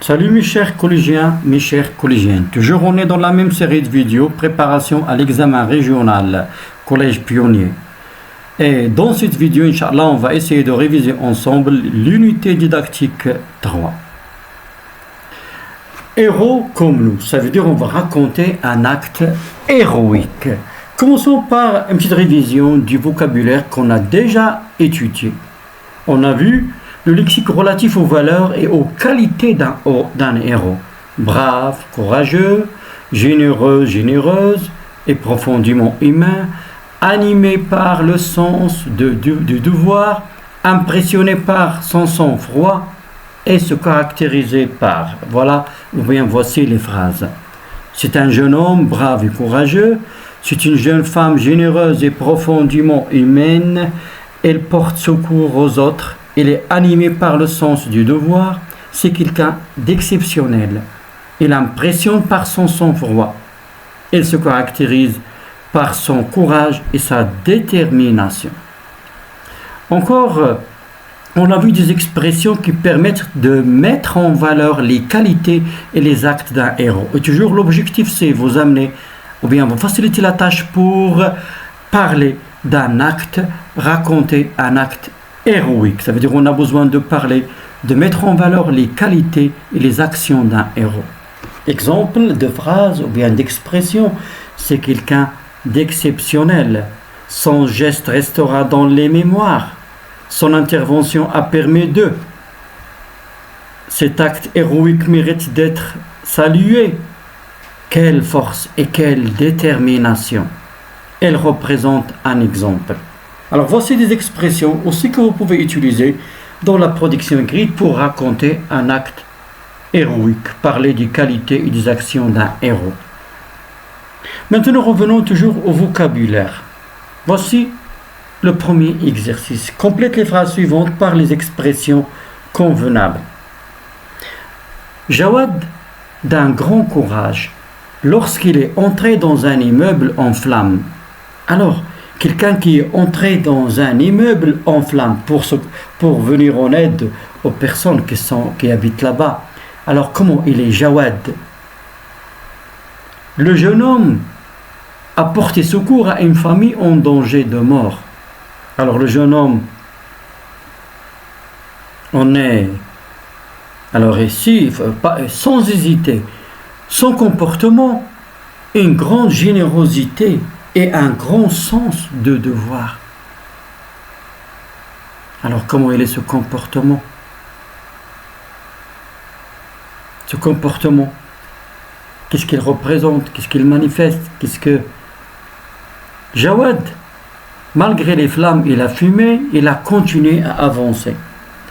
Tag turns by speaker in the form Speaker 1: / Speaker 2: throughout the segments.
Speaker 1: Salut mes chers collégiens, mes chères collégiennes. Toujours on est dans la même série de vidéos, préparation à l'examen régional collège pionnier. Et dans cette vidéo, Inch'Allah, on va essayer de réviser ensemble l'unité didactique 3. Héros comme nous, ça veut dire on va raconter un acte héroïque. Commençons par une petite révision du vocabulaire qu'on a déjà étudié. On a vu le lexique relatif aux valeurs et aux qualités d'un héros. Brave, courageux, généreux, généreuse et profondément humain, animé par le sens du devoir, impressionné par son sang-froid et se caractérisait par. Voilà, ou bien voici les phrases. C'est un jeune homme brave et courageux, c'est une jeune femme généreuse et profondément humaine, elle porte secours aux autres, elle est animée par le sens du devoir, c'est quelqu'un d'exceptionnel. Elle impressionne par son sang-froid. Elle se caractérise par son courage et sa détermination. Encore, on a vu des expressions qui permettent de mettre en valeur les qualités et les actes d'un héros. Et toujours l'objectif c'est vous amener, ou bien vous faciliter la tâche pour parler d'un acte, raconter un acte héroïque. Ça veut dire qu'on a besoin de parler, de mettre en valeur les qualités et les actions d'un héros. Exemple de phrase ou bien d'expression, c'est quelqu'un d'exceptionnel. Son geste restera dans les mémoires. Son intervention a permis de. Cet acte héroïque mérite d'être salué. Quelle force et quelle détermination. Elle représente un exemple. Alors voici des expressions aussi que vous pouvez utiliser dans la production écrite pour raconter un acte héroïque, parler des qualités et des actions d'un héros. Maintenant revenons toujours au vocabulaire. Voici le premier exercice. Complète les phrases suivantes par les expressions convenables. Jawad, d'un grand courage, lorsqu'il est entré dans un immeuble en flammes. Alors, quelqu'un qui est entré dans un immeuble en flammes pour venir en aide aux personnes qui habitent là-bas. Alors comment il est Jawad? Le jeune homme a porté secours à une famille en danger de mort. Alors le jeune homme, on est... Alors ici, sans hésiter, son comportement, une grande générosité et un grand sens de devoir. Alors comment il est ce comportement? Ce comportement, qu'est-ce qu'il représente? Qu'est-ce qu'il manifeste? Jawad, malgré les flammes et la fumée, il a continué à avancer.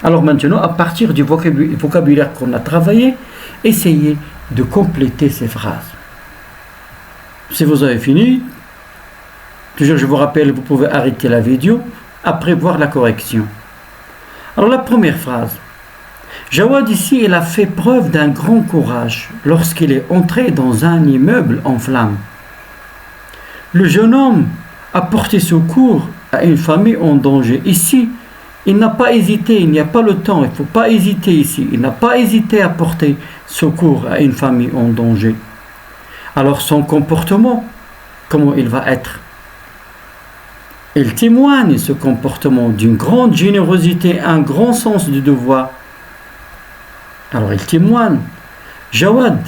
Speaker 1: Alors maintenant, à partir du vocabulaire qu'on a travaillé, essayez de compléter ces phrases. Si vous avez fini, toujours je vous rappelle, vous pouvez arrêter la vidéo, après voir la correction. Alors la première phrase. Jawad ici, il a fait preuve d'un grand courage lorsqu'il est entré dans un immeuble en flammes. Le jeune homme a porté secours à une famille en danger. Ici, il n'a pas hésité, il n'y a pas le temps, il ne faut pas hésiter ici. Il n'a pas hésité à porter secours à une famille en danger. Alors son comportement, comment il va être? Il témoigne ce comportement d'une grande générosité, un grand sens du devoir. Alors il témoigne. Jawad,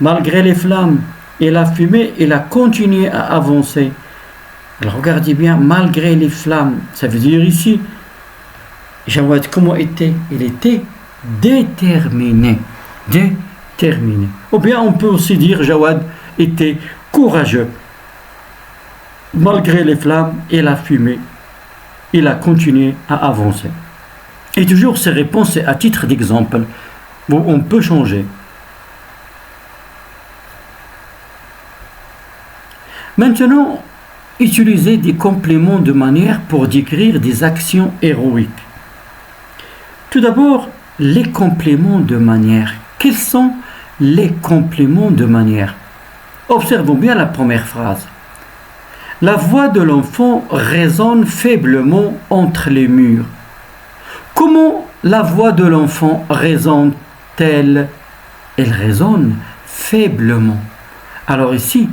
Speaker 1: malgré les flammes et la fumée, il a continué à avancer. Alors regardez bien, malgré les flammes, ça veut dire ici, Jawad, comment était? Il était déterminé. Déterminé. Ou bien on peut aussi dire Jawad était courageux. Malgré les flammes et la fumée, il a continué à avancer. Et toujours ces réponses, c'est à titre d'exemple. Bon, on peut changer. Maintenant, utilisez des compléments de manière pour décrire des actions héroïques. Tout d'abord, les compléments de manière. Quels sont les compléments de manière? Observons bien la première phrase. La voix de l'enfant résonne faiblement entre les murs. Comment la voix de l'enfant résonne telle, elle résonne faiblement. Alors ici,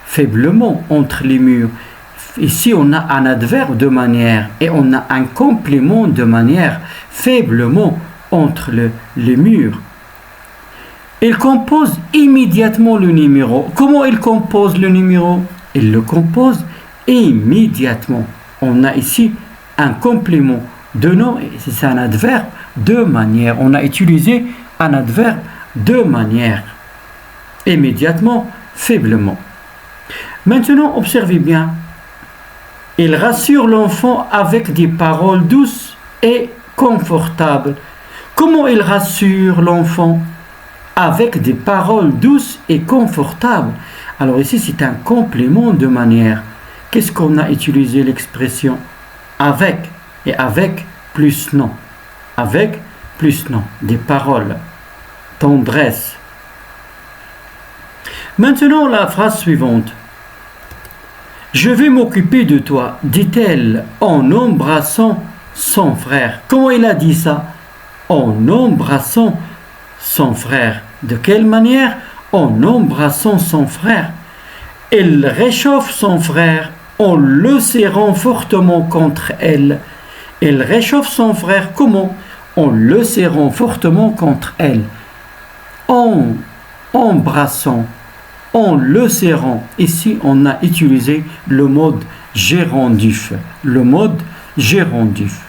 Speaker 1: faiblement entre les murs. Ici, on a un adverbe de manière et on a un complément de manière faiblement entre les murs. Il compose immédiatement le numéro. Comment il compose le numéro? Il le compose immédiatement. On a ici un complément de nom, c'est un adverbe de manière. On a utilisé un adverbe de manière. Immédiatement, faiblement. Maintenant, observez bien. Il rassure l'enfant avec des paroles douces et confortables. Comment il rassure l'enfant? Avec des paroles douces et confortables. Alors ici, c'est un complément de manière. Qu'est-ce qu'on a utilisé l'expression avec et avec plus non. Avec plus non. Des paroles. Tendresse. Maintenant, la phrase suivante. Je vais m'occuper de toi, dit-elle en embrassant son frère. Comment il a dit ça? En embrassant son frère. De quelle manière? En embrassant son frère. Elle réchauffe son frère en le serrant fortement contre elle. Elle réchauffe son frère comment? En le serrant fortement contre elle. En embrassant. En le serrant, ici on a utilisé le mode gérondif. Le mode gérondif.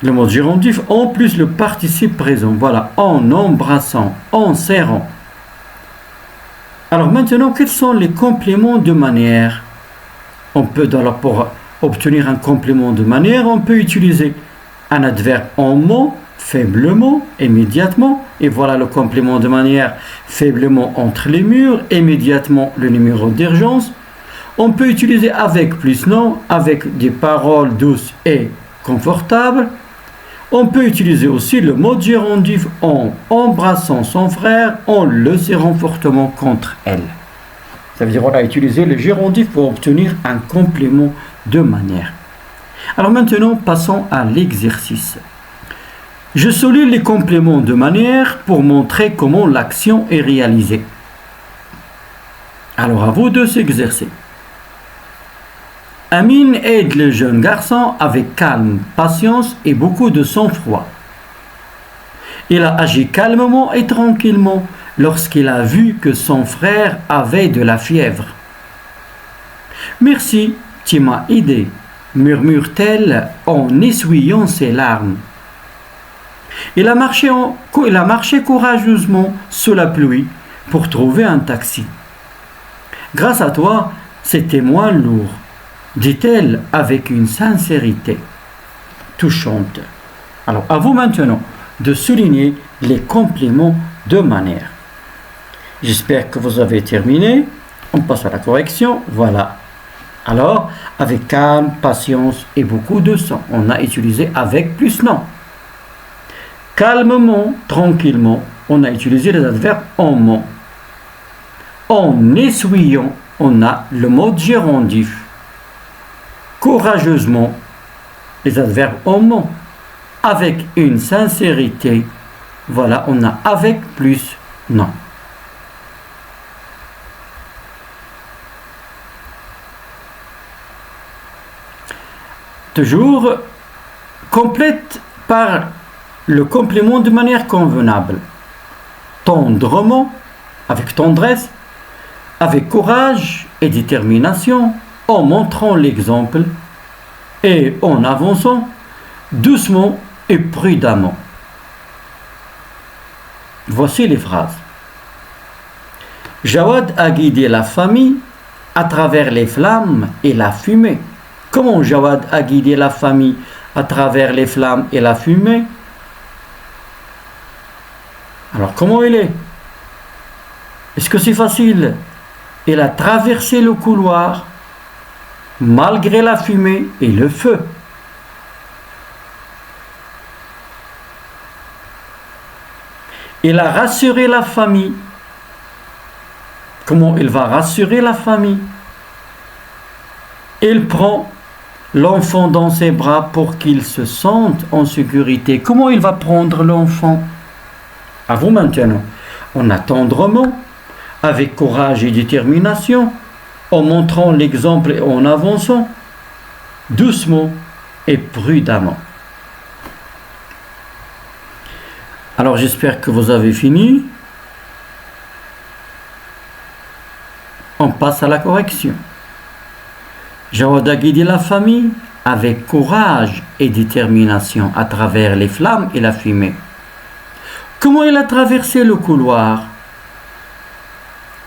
Speaker 1: Le mode gérondif, en plus le participe présent. Voilà, en embrassant, en serrant. Alors maintenant, quels sont les compléments de manière? On peut, pour obtenir un complément de manière, on peut utiliser un adverbe en mot, faiblement, immédiatement, et voilà le complément de manière, faiblement entre les murs, immédiatement le numéro d'urgence. On peut utiliser avec plus non, avec des paroles douces et confortables. On peut utiliser aussi le mode gérondif en embrassant son frère, en le serrant fortement contre elle. Ça veut dire qu'on a utilisé le gérondif pour obtenir un complément de manière. Alors maintenant, passons à l'exercice. Je souligne les compléments de manière pour montrer comment l'action est réalisée. Alors à vous de s'exercer. Amine aide le jeune garçon avec calme, patience et beaucoup de sang-froid. Il a agi calmement et tranquillement lorsqu'il a vu que son frère avait de la fièvre. Merci, tu m'as aidé, murmure-t-elle en essuyant ses larmes. Il a marché courageusement sous la pluie pour trouver un taxi. Grâce à toi, c'était moins lourd, dit-elle avec une sincérité touchante. Alors, à vous maintenant de souligner les compléments de manière. J'espère que vous avez terminé. On passe à la correction. Voilà. Alors, avec calme, patience et beaucoup de sang. On a utilisé avec plus non. Calmement, tranquillement, on a utilisé les adverbes en mot. En essuyant, on a le mode gérondif. Courageusement, les adverbes en mot. Avec une sincérité, voilà, on a avec plus non. Toujours complète par le complément de manière convenable. Tendrement, avec tendresse, avec courage et détermination, en montrant l'exemple et en avançant doucement et prudemment. Voici les phrases. Jawad a guidé la famille à travers les flammes et la fumée. Comment Jawad a guidé la famille à travers les flammes et la fumée? Alors comment il est? Est-ce que c'est facile? Il a traversé le couloir malgré la fumée et le feu. Il a rassuré la famille. Comment il va rassurer la famille? Il prend l'enfant dans ses bras pour qu'il se sente en sécurité. Comment il va prendre l'enfant? À vous maintenant. En attendrement, avec courage et détermination, en montrant l'exemple et en avançant, doucement et prudemment. Alors j'espère que vous avez fini. On passe à la correction. Jawad a guidé la famille avec courage et détermination à travers les flammes et la fumée. Comment il a traversé le couloir?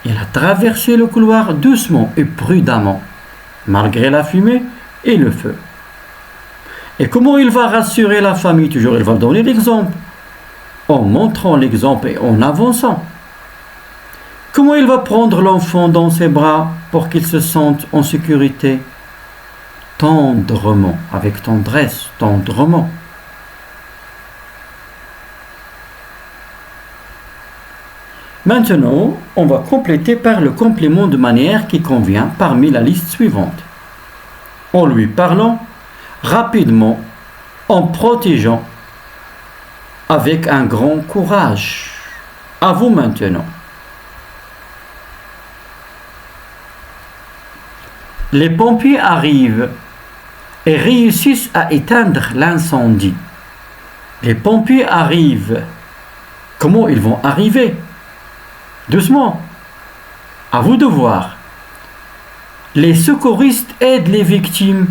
Speaker 1: Il a traversé le couloir doucement et prudemment, malgré la fumée et le feu. Et comment il va rassurer la famille? Toujours, il va donner l'exemple, en montrant l'exemple et en avançant. Comment il va prendre l'enfant dans ses bras pour qu'il se sente en sécurité? Tendrement, avec tendresse, tendrement. Maintenant, on va compléter par le complément de manière qui convient parmi la liste suivante. En lui parlant rapidement, en protégeant avec un grand courage. À vous maintenant. Les pompiers arrivent et réussissent à éteindre l'incendie. Les pompiers arrivent. Comment ils vont arriver? Doucement. À vous de voir. Les secouristes aident les victimes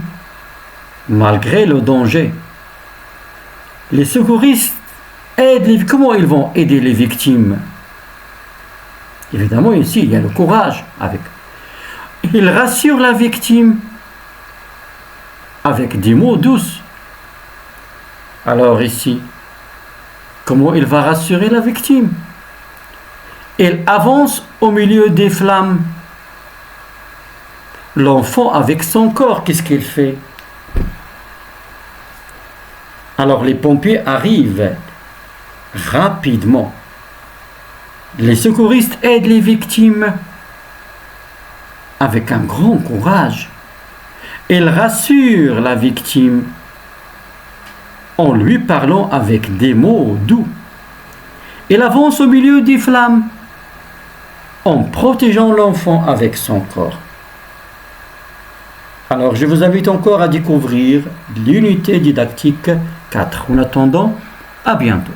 Speaker 1: malgré le danger. Les secouristes aident les... Comment ils vont aider les victimes? Évidemment, ici, il y a le courage avec. Ils rassurent la victime avec des mots doux. Alors ici, comment il va rassurer la victime? Il avance au milieu des flammes. L'enfant avec son corps, qu'est-ce qu'il fait? Alors les pompiers arrivent rapidement. Les secouristes aident les victimes avec un grand courage. Ils rassurent la victime en lui parlant avec des mots doux. Il avance au milieu des flammes en protégeant l'enfant avec son corps. Alors, je vous invite encore à découvrir l'unité didactique 4. En attendant, à bientôt.